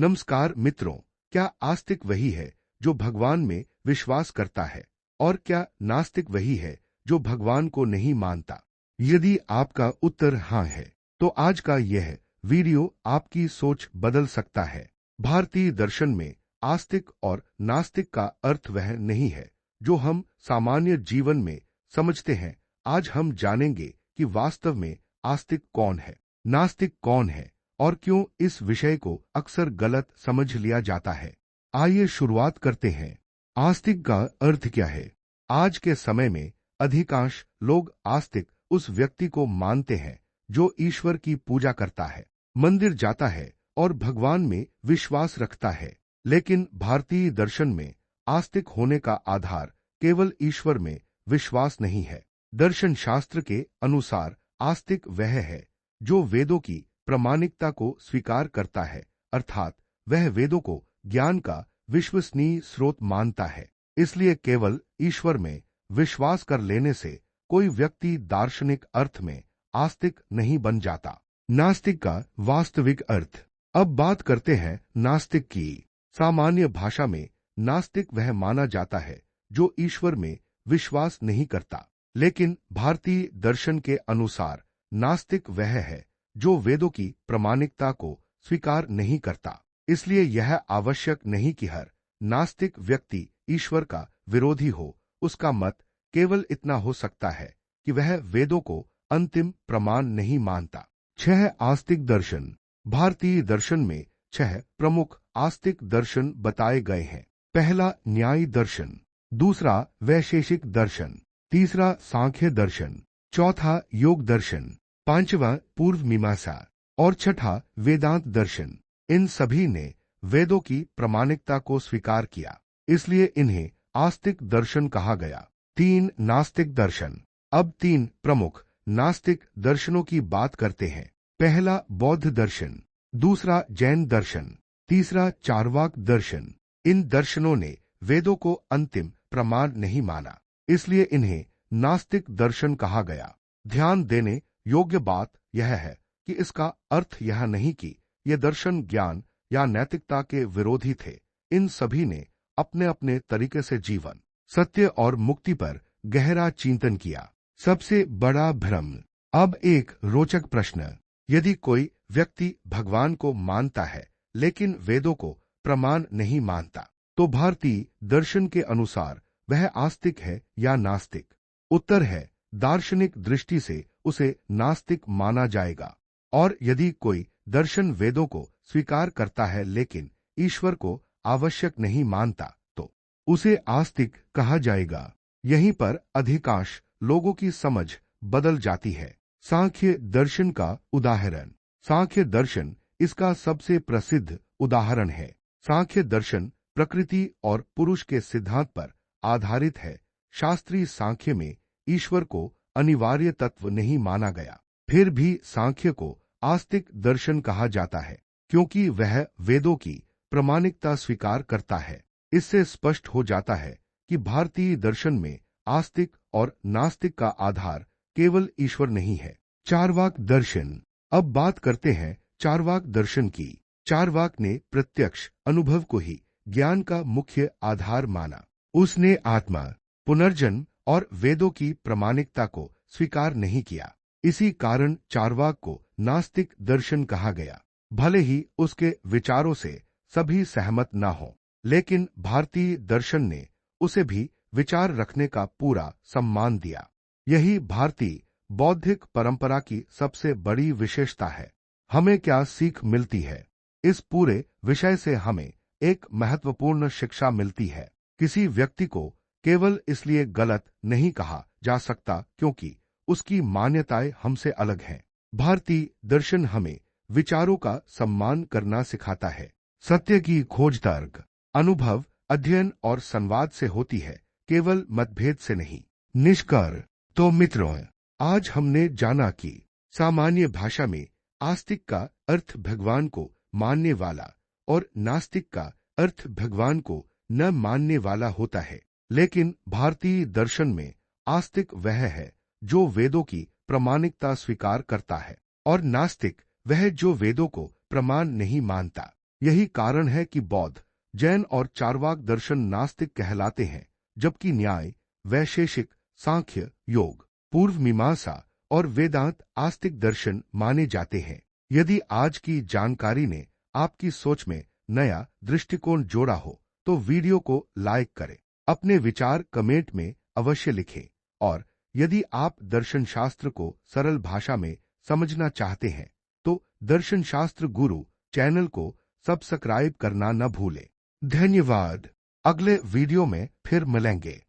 नमस्कार मित्रों, क्या आस्तिक वही है जो भगवान में विश्वास करता है और क्या नास्तिक वही है जो भगवान को नहीं मानता? यदि आपका उत्तर हाँ है, तो आज का यह वीडियो आपकी सोच बदल सकता है। भारतीय दर्शन में आस्तिक और नास्तिक का अर्थ वह नहीं है जो हम सामान्य जीवन में समझते हैं। आज हम जानेंगे कि वास्तव में आस्तिक कौन है, नास्तिक कौन है और क्यों इस विषय को अक्सर गलत समझ लिया जाता है। आइए शुरुआत करते हैं। आस्तिक का अर्थ क्या है? आज के समय में अधिकांश लोग आस्तिक उस व्यक्ति को मानते हैं जो ईश्वर की पूजा करता है, मंदिर जाता है और भगवान में विश्वास रखता है। लेकिन भारतीय दर्शन में आस्तिक होने का आधार केवल ईश्वर में विश्वास नहीं है। दर्शन शास्त्र के अनुसार आस्तिक वह है जो वेदों की प्रामाणिकता को स्वीकार करता है, अर्थात वह वेदों को ज्ञान का विश्वसनीय स्रोत मानता है। इसलिए केवल ईश्वर में विश्वास कर लेने से कोई व्यक्ति दार्शनिक अर्थ में आस्तिक नहीं बन जाता। नास्तिक का वास्तविक अर्थ। अब बात करते हैं नास्तिक की। सामान्य भाषा में नास्तिक वह माना जाता है जो ईश्वर में विश्वास नहीं करता। लेकिन भारतीय दर्शन के अनुसार नास्तिक वह है जो वेदों की प्रामाणिकता को स्वीकार नहीं करता। इसलिए यह आवश्यक नहीं कि हर नास्तिक व्यक्ति ईश्वर का विरोधी हो। उसका मत केवल इतना हो सकता है कि वह वेदों को अंतिम प्रमाण नहीं मानता। 6 आस्तिक दर्शन। भारतीय दर्शन में 6 प्रमुख आस्तिक दर्शन बताए गए हैं। पहला न्याय दर्शन, दूसरा वैशेषिक दर्शन, तीसरा सांख्य दर्शन, चौथा योग दर्शन, पांचवा पूर्व मीमांसा और छठा वेदांत दर्शन। इन सभी ने वेदों की प्रामाणिकता को स्वीकार किया, इसलिए इन्हें आस्तिक दर्शन कहा गया। 3 नास्तिक दर्शन। अब 3 प्रमुख नास्तिक दर्शनों की बात करते हैं। पहला बौद्ध दर्शन, दूसरा जैन दर्शन, तीसरा चार्वाक दर्शन। इन दर्शनों ने वेदों को अंतिम प्रमाण नहीं माना, इसलिए इन्हें नास्तिक दर्शन कहा गया। ध्यान देने योग्य बात यह है कि इसका अर्थ यह नहीं कि ये दर्शन ज्ञान या नैतिकता के विरोधी थे। इन सभी ने अपने अपने तरीके से जीवन, सत्य और मुक्ति पर गहरा चिंतन किया। सबसे बड़ा भ्रम। अब एक रोचक प्रश्न। यदि कोई व्यक्ति भगवान को मानता है लेकिन वेदों को प्रमाण नहीं मानता, तो भारतीय दर्शन के अनुसार वह आस्तिक है या नास्तिक? उत्तर है, दार्शनिक दृष्टि से उसे नास्तिक माना जाएगा। और यदि कोई दर्शन वेदों को स्वीकार करता है लेकिन ईश्वर को आवश्यक नहीं मानता, तो उसे आस्तिक कहा जाएगा। यहीं पर अधिकांश लोगों की समझ बदल जाती है। सांख्य दर्शन का उदाहरण। सांख्य दर्शन इसका सबसे प्रसिद्ध उदाहरण है। सांख्य दर्शन प्रकृति और पुरुष के सिद्धांत पर आधारित है। शास्त्रीय सांख्य में ईश्वर को अनिवार्य तत्व नहीं माना गया। फिर भी सांख्य को आस्तिक दर्शन कहा जाता है क्योंकि वह वेदों की प्रामाणिकता स्वीकार करता है। इससे स्पष्ट हो जाता है कि भारतीय दर्शन में आस्तिक और नास्तिक का आधार केवल ईश्वर नहीं है। चार्वाक दर्शन। अब बात करते हैं चार्वाक दर्शन की। चार्वाक ने प्रत्यक्ष अनुभव को ही ज्ञान का मुख्य आधार माना। उसने आत्मा, पुनर्जन्म और वेदों की प्रामाणिकता को स्वीकार नहीं किया। इसी कारण चार्वाक को नास्तिक दर्शन कहा गया। भले ही उसके विचारों से सभी सहमत न हो, लेकिन भारतीय दर्शन ने उसे भी विचार रखने का पूरा सम्मान दिया। यही भारतीय बौद्धिक परंपरा की सबसे बड़ी विशेषता है। हमें क्या सीख मिलती है? इस पूरे विषय से हमें एक महत्वपूर्ण शिक्षा मिलती है। किसी व्यक्ति को केवल इसलिए गलत नहीं कहा जा सकता क्योंकि उसकी मान्यताएं हमसे अलग हैं। भारतीय दर्शन हमें विचारों का सम्मान करना सिखाता है। सत्य की खोज तर्क, अनुभव, अध्ययन और संवाद से होती है, केवल मतभेद से नहीं। निष्कर्ष। तो मित्रों, आज हमने जाना कि सामान्य भाषा में आस्तिक का अर्थ भगवान को मानने वाला और नास्तिक का अर्थ भगवान को न मानने वाला होता है। लेकिन भारतीय दर्शन में आस्तिक वह है जो वेदों की प्रामाणिकता स्वीकार करता है और नास्तिक वह जो वेदों को प्रमाण नहीं मानता। यही कारण है कि बौद्ध, जैन और चार्वाक दर्शन नास्तिक कहलाते हैं, जबकि न्याय, वैशेषिक, सांख्य, योग, पूर्व मीमांसा और वेदांत आस्तिक दर्शन माने जाते हैं। यदि आज की जानकारी ने आपकी सोच में नया दृष्टिकोण जोड़ा हो तो वीडियो को लाइक करें, अपने विचार कमेंट में अवश्य लिखें और यदि आप दर्शन शास्त्र को सरल भाषा में समझना चाहते हैं तो दर्शन शास्त्र गुरु चैनल को सब्सक्राइब करना न भूलें। धन्यवाद। अगले वीडियो में फिर मिलेंगे।